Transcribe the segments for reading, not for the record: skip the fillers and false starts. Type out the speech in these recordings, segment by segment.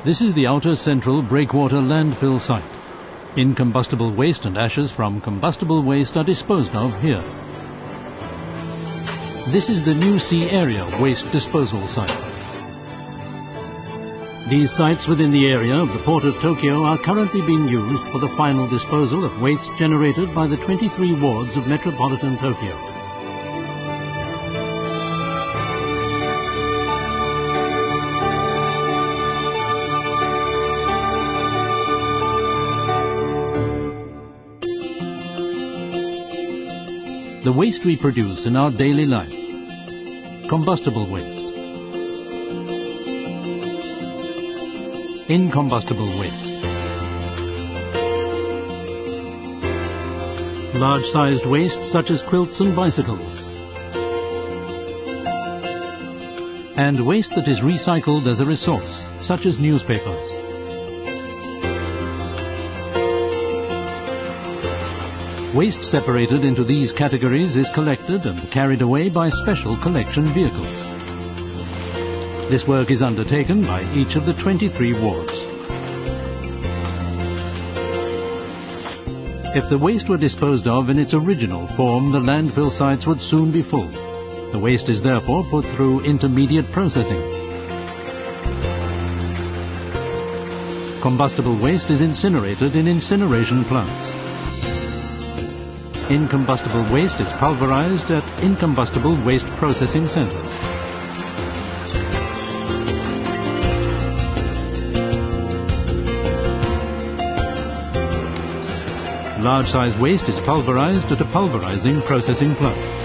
This is the outer central breakwater landfill site. Incombustible waste and ashes from combustible waste are disposed of here. This is the New Sea Area Waste Disposal Site. These sites within the area of the Port of Tokyo are currently being used for the final disposal of waste generated by the 23 wards of metropolitan Tokyo. The waste we produce in our daily life. Combustible waste. Incombustible waste. Large-sized waste such as quilts and bicycles. And waste that is recycled as a resource, such as newspapers. Waste separated into these categories is collected and carried away by special collection vehicles. This work is undertaken by each of the 23 wards. If the waste were disposed of in its original form, the landfill sites would soon be full. The waste is therefore put through intermediate processing. Combustible waste is incinerated in incineration plants. Incombustible waste is pulverized at incombustible waste processing centers. Large-size waste is pulverized at a pulverizing processing plant.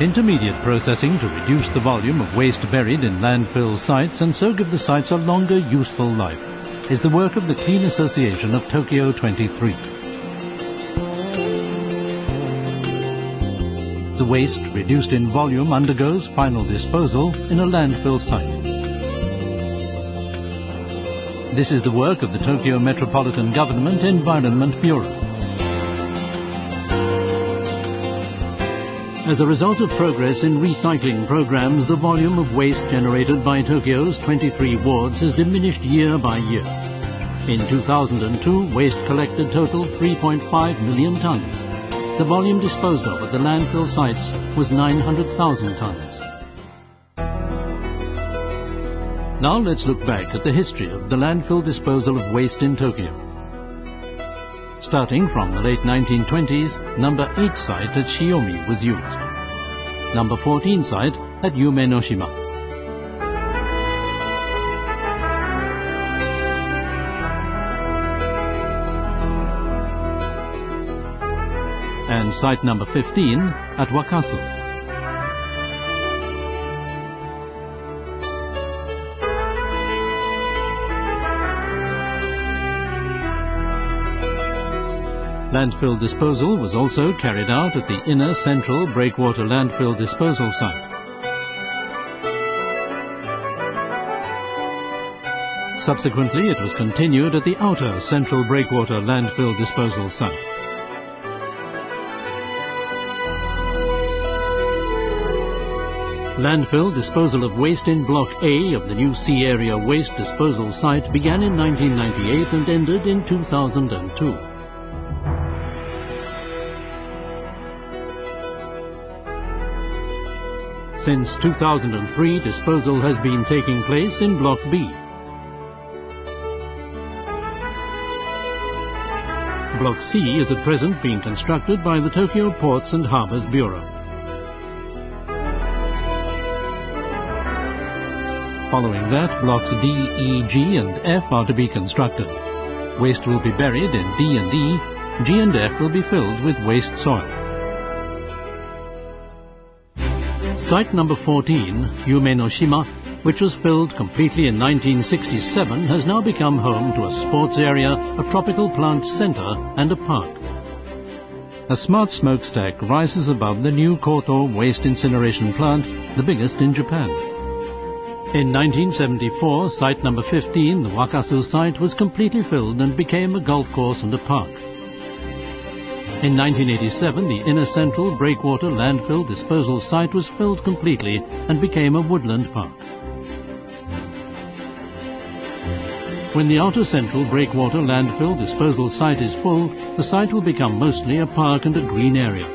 Intermediate processing to reduce the volume of waste buried in landfill sites and so give the sites a longer useful life is the work of the Clean Association of Tokyo 23. The waste, reduced in volume, undergoes final disposal in a landfill site. This is the work of the Tokyo Metropolitan Government Environment Bureau. As a result of progress in recycling programs, the volume of waste generated by Tokyo's 23 wards has diminished year by year. In 2002, waste collected totaled 3.5 million tons. The volume disposed of at the landfill sites was 900,000 tons. Now let's look back at the history of the landfill disposal of waste in Tokyo. Starting from the late 1920s, number 8 site at Shiomi was used. Number 14 site at Yume-no-shima. And site number 15 at Wakasu. Landfill disposal was also carried out at the inner central breakwater landfill disposal site. Subsequently, it was continued at the outer central breakwater landfill disposal site. Landfill disposal of waste in Block A of the New Sea Area Waste Disposal Site began in 1998 and ended in 2002. Since 2003, disposal has been taking place in Block B. Block C is at present being constructed by the Tokyo Ports and Harbours Bureau. Following that, Blocks D, E, G and F are to be constructed. Waste will be buried in D and E. G and F will be filled with waste soil. Site number 14, Yume-no-shima, which was filled completely in 1967, has now become home to a sports area, a tropical plant centre and a park. A smart smokestack rises above the new Koto waste incineration plant, the biggest in Japan. In 1974, site number 15, the Wakasu site, was completely filled and became a golf course and a park. In 1987, the inner central breakwater landfill disposal site was filled completely and became a woodland park. When the outer central breakwater landfill disposal site is full, the site will become mostly a park and a green area.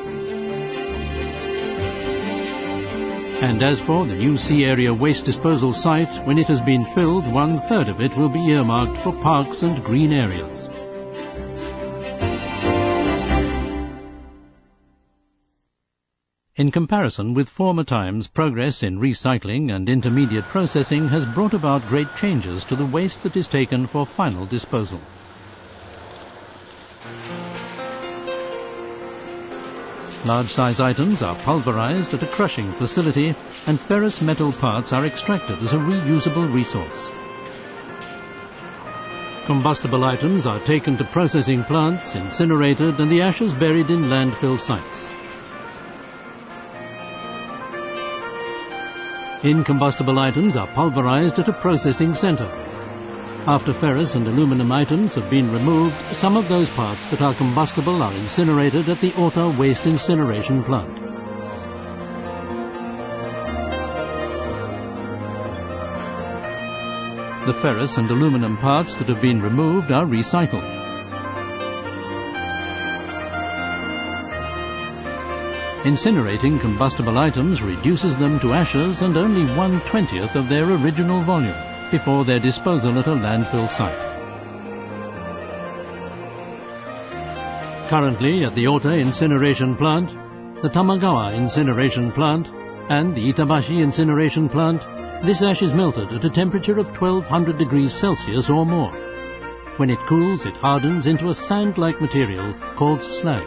And as for the new sea area waste disposal site, when it has been filled, 1/3 of it will be earmarked for parks and green areas. In comparison with former times, progress in recycling and intermediate processing has brought about great changes to the waste that is taken for final disposal. Large-size items are pulverized at a crushing facility, and ferrous metal parts are extracted as a reusable resource. Combustible items are taken to processing plants, incinerated, and the ashes buried in landfill sites. Incombustible items are pulverized at a processing center. After ferrous and aluminum items have been removed, some of those parts that are combustible are incinerated at the Ota waste incineration plant. The ferrous and aluminum parts that have been removed are recycled. Incinerating combustible items reduces them to ashes and only 1/20th of their original volume before their disposal at a landfill site. Currently at the Ota incineration plant, the Tamagawa incineration plant and the Itabashi incineration plant, this ash is melted at a temperature of 1200 degrees Celsius or more. When it cools, it hardens into a sand-like material called slag.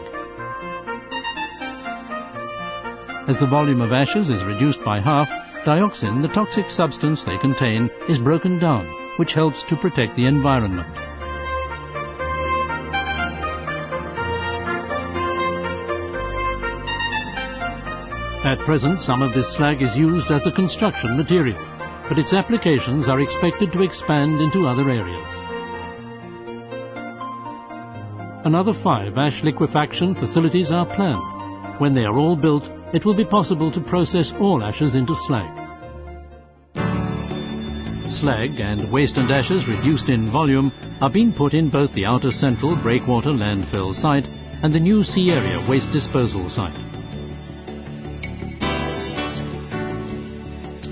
As the volume of ashes is reduced by half, dioxin, the toxic substance they contain, is broken down, which helps to protect the environment. At present, some of this slag is used as a construction material, but its applications are expected to expand into other areas. Another 5 ash liquefaction facilities are planned. When they are all built, it will be possible to process all ashes into slag. Slag and waste and ashes reduced in volume are being put in both the outer central breakwater landfill site and the new sea area waste disposal site.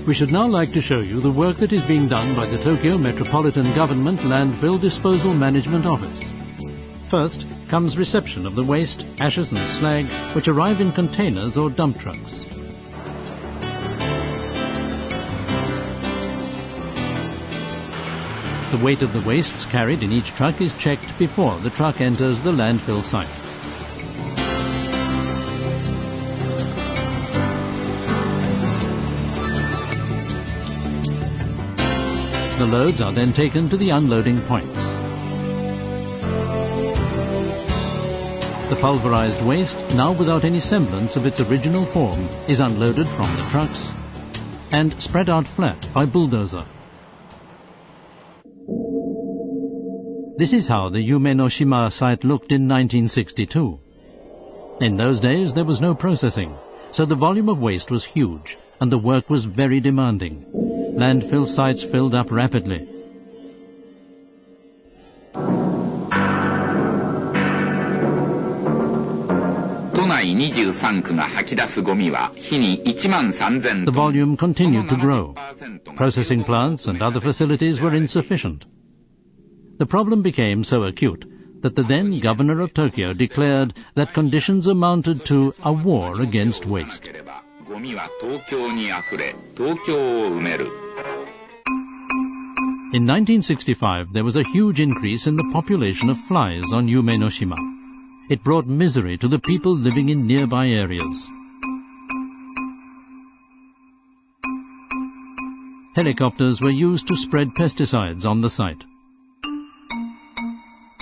We should now like to show you the work that is being done by the Tokyo Metropolitan Government Landfill Disposal Management Office. First comes reception of the waste, ashes and slag which arrive in containers or dump trucks. The weight of the wastes carried in each truck is checked before the truck enters the landfill site. The loads are then taken to the unloading points. The pulverized waste, now without any semblance of its original form, is unloaded from the trucks and spread out flat by bulldozer. This is how the Umenoshima site looked in 1962. In those days there was no processing, so the volume of waste was huge and the work was very demanding. Landfill sites filled up rapidly. The volume continued to grow. Processing plants and other facilities were insufficient. The problem became so acute that the then governor of Tokyo declared that conditions amounted to a war against waste. In 1965, there was a huge increase in the population of flies on Umenoshima. It brought misery to the people living in nearby areas. Helicopters were used to spread pesticides on the site.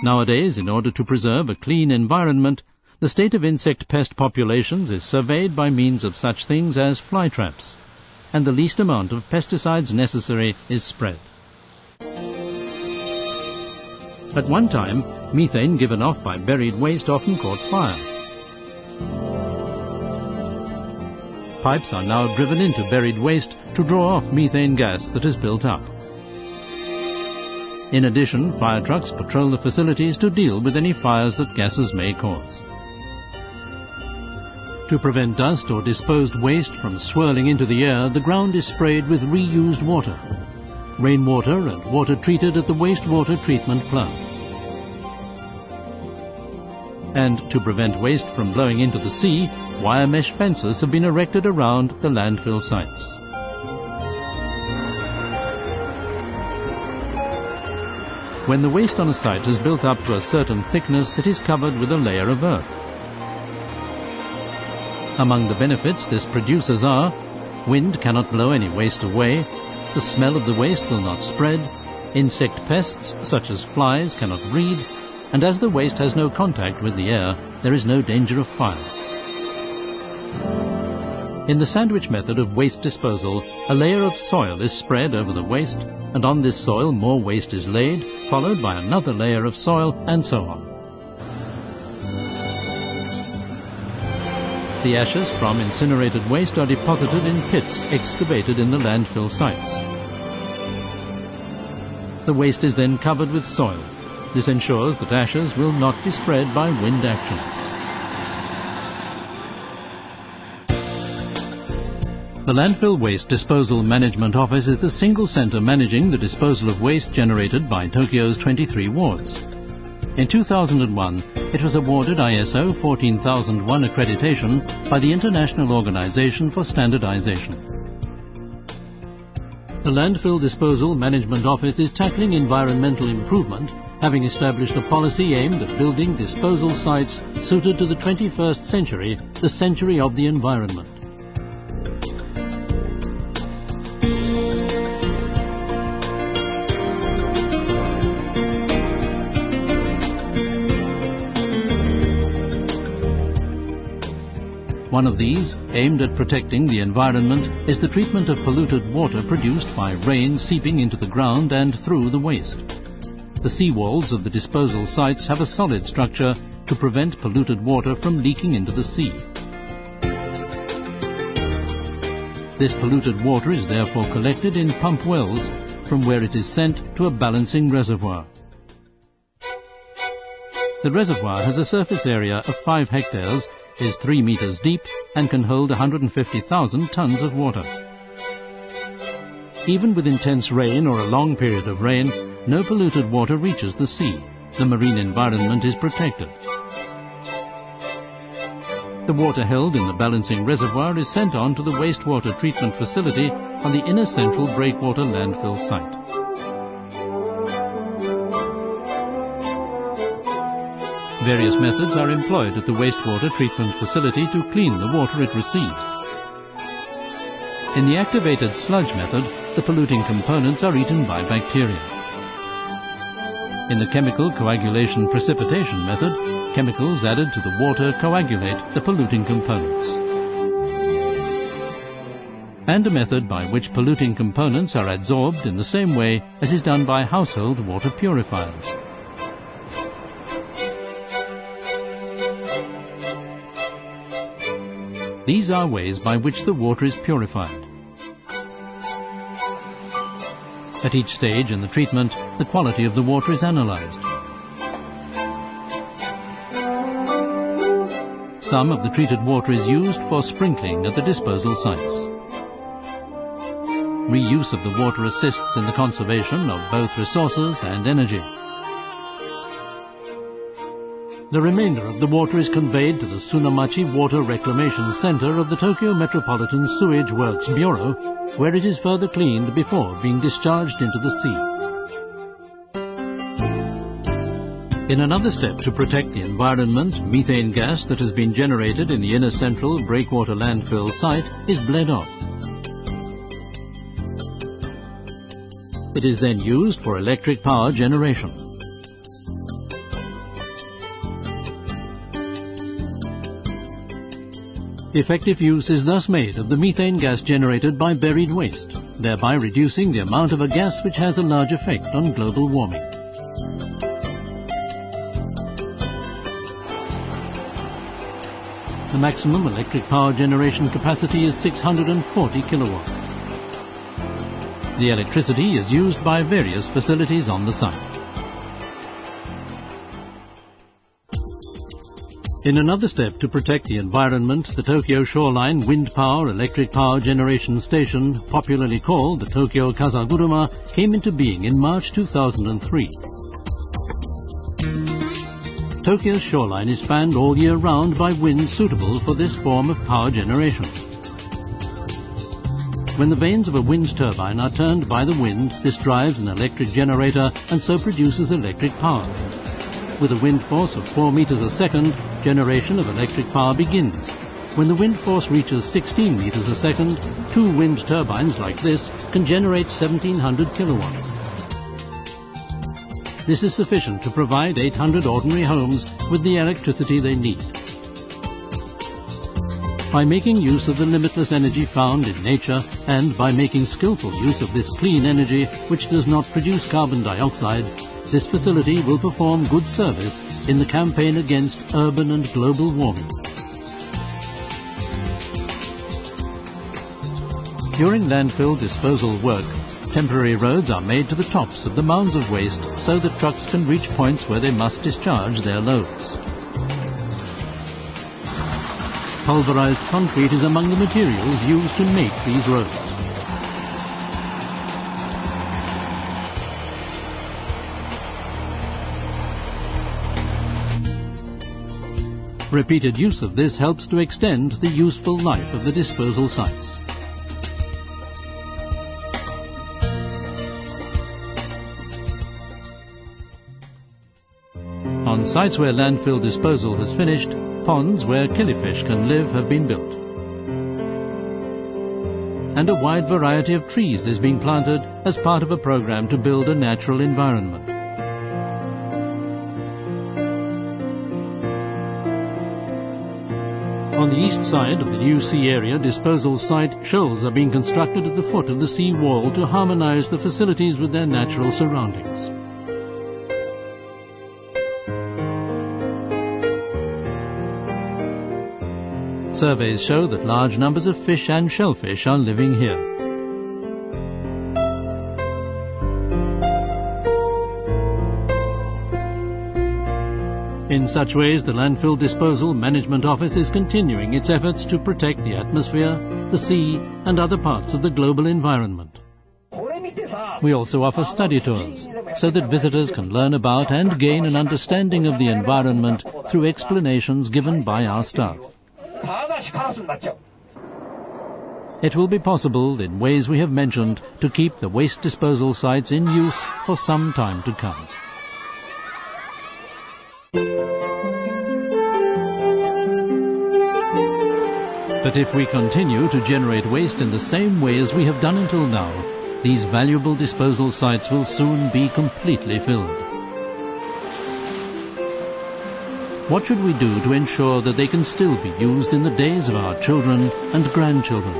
Nowadays, in order to preserve a clean environment, the state of insect pest populations is surveyed by means of such things as fly traps, and the least amount of pesticides necessary is spread. At one time, methane given off by buried waste often caught fire, Pipes are now driven into buried waste to draw off methane gas that is built up. In addition, fire trucks patrol the facilities to deal with any fires that gases may cause. To prevent dust or disposed waste from swirling into the air, the ground is sprayed with reused water, rainwater and water treated at the wastewater treatment plant. And to prevent waste from blowing into the sea, wire mesh fences have been erected around the landfill sites. When the waste on a site has built up to a certain thickness, it is covered with a layer of earth. Among the benefits this produces are: wind cannot blow any waste away, the smell of the waste will not spread, insect pests such as flies cannot breed, and as the waste has no contact with the air, there is no danger of fire. In the sandwich method of waste disposal, a layer of soil is spread over the waste, and on this soil more waste is laid, followed by another layer of soil, and so on. The ashes from incinerated waste are deposited in pits excavated in the landfill sites. The waste is then covered with soil. This ensures that ashes will not be spread by wind action. The Landfill Waste Disposal Management Office is the single centre managing the disposal of waste generated by Tokyo's 23 wards. In 2001, it was awarded ISO 14001 accreditation by the International Organization for Standardization. The Landfill Disposal Management Office is tackling environmental improvement, having established a policy aimed at building disposal sites suited to the 21st century, the century of the environment. One of these, aimed at protecting the environment, is the treatment of polluted water produced by rain seeping into the ground and through the waste. The seawalls of the disposal sites have a solid structure to prevent polluted water from leaking into the sea. This polluted water is therefore collected in pump wells, from where it is sent to a balancing reservoir. The reservoir has a surface area of 5 hectares, is 3 meters deep, and can hold 150,000 tons of water. Even with intense rain or a long period of rain, no polluted water reaches the sea. The marine environment is protected. The water held in the balancing reservoir is sent on to the wastewater treatment facility on the inner central breakwater landfill site. Various methods are employed at the wastewater treatment facility to clean the water it receives. In the activated sludge method, the polluting components are eaten by bacteria. In the chemical coagulation precipitation method, chemicals added to the water coagulate the polluting components. And a method by which polluting components are adsorbed in the same way as is done by household water purifiers. These are ways by which the water is purified. At each stage in the treatment, the quality of the water is analyzed. Some of the treated water is used for sprinkling at the disposal sites. Reuse of the water assists in the conservation of both resources and energy. The remainder of the water is conveyed to the Tsunamachi Water Reclamation Center of the Tokyo Metropolitan Sewage Works Bureau, where it is further cleaned before being discharged into the sea. In another step to protect the environment, methane gas that has been generated in the inner central breakwater landfill site is bled off. It is then used for electric power generation. Effective use is thus made of the methane gas generated by buried waste, thereby reducing the amount of a gas which has a large effect on global warming. The maximum electric power generation capacity is 640 kilowatts. The electricity is used by various facilities on the site. In another step to protect the environment, the Tokyo Shoreline Wind Power Electric Power Generation Station, popularly called the Tokyo Kazaguruma, came into being in March 2003. Tokyo's shoreline is fanned all year round by wind suitable for this form of power generation. When the vanes of a wind turbine are turned by the wind, this drives an electric generator and so produces electric power. With a wind force of 4 meters a second, generation of electric power begins. When the wind force reaches 16 meters a second, 2 wind turbines like this can generate 1700 kilowatts. This is sufficient to provide 800 ordinary homes with the electricity they need. By making use of the limitless energy found in nature and by making skillful use of this clean energy which does not produce carbon dioxide, this facility will perform good service in the campaign against urban and global warming. During landfill disposal work, temporary roads are made to the tops of the mounds of waste so that trucks can reach points where they must discharge their loads. Pulverized concrete is among the materials used to make these roads. Repeated use of this helps to extend the useful life of the disposal sites. On sites where landfill disposal has finished, ponds where killifish can live have been built. And a wide variety of trees is being planted as part of a program to build a natural environment. On the east side of the new sea area disposal site, shoals are being constructed at the foot of the sea wall to harmonize the facilities with their natural surroundings. Surveys show that large numbers of fish and shellfish are living here. In such ways, the Landfill Disposal Management Office is continuing its efforts to protect the atmosphere, the sea, and other parts of the global environment. We also offer study tours, so that visitors can learn about and gain an understanding of the environment through explanations given by our staff. It will be possible, in ways we have mentioned, to keep the waste disposal sites in use for some time to come. But if we continue to generate waste in the same way as we have done until now, these valuable disposal sites will soon be completely filled. What should we do to ensure that they can still be used in the days of our children and grandchildren?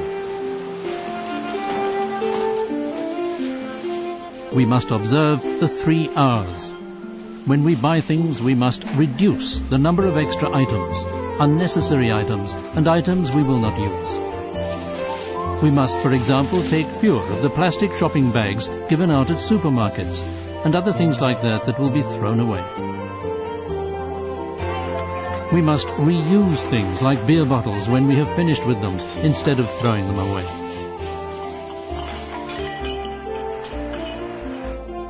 We must observe the 3 R's. When we buy things, we must reduce the number of extra items, unnecessary items, and items we will not use. We must, for example, take fewer of the plastic shopping bags given out at supermarkets and other things like that that will be thrown away. We must reuse things like beer bottles when we have finished with them instead of throwing them away.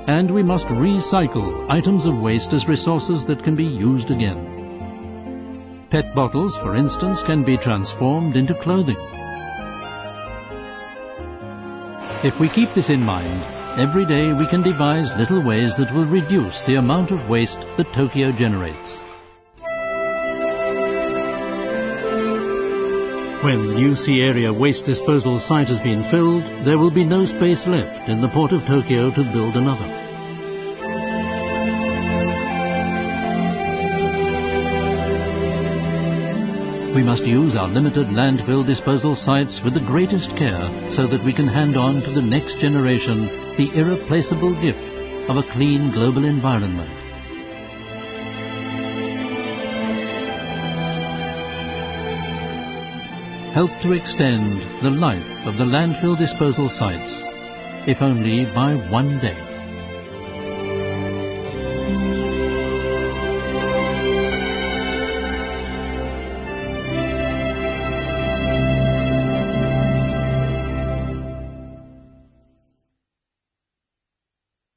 And we must recycle items of waste as resources that can be used again. PET bottles, for instance, can be transformed into clothing. If we keep this in mind, every day we can devise little ways that will reduce the amount of waste that Tokyo generates. When the new sea area waste disposal site has been filled, there will be no space left in the port of Tokyo to build another. We must use our limited landfill disposal sites with the greatest care so that we can hand on to the next generation the irreplaceable gift of a clean global environment. help to extend the life of the landfill disposal sites, if only by one day.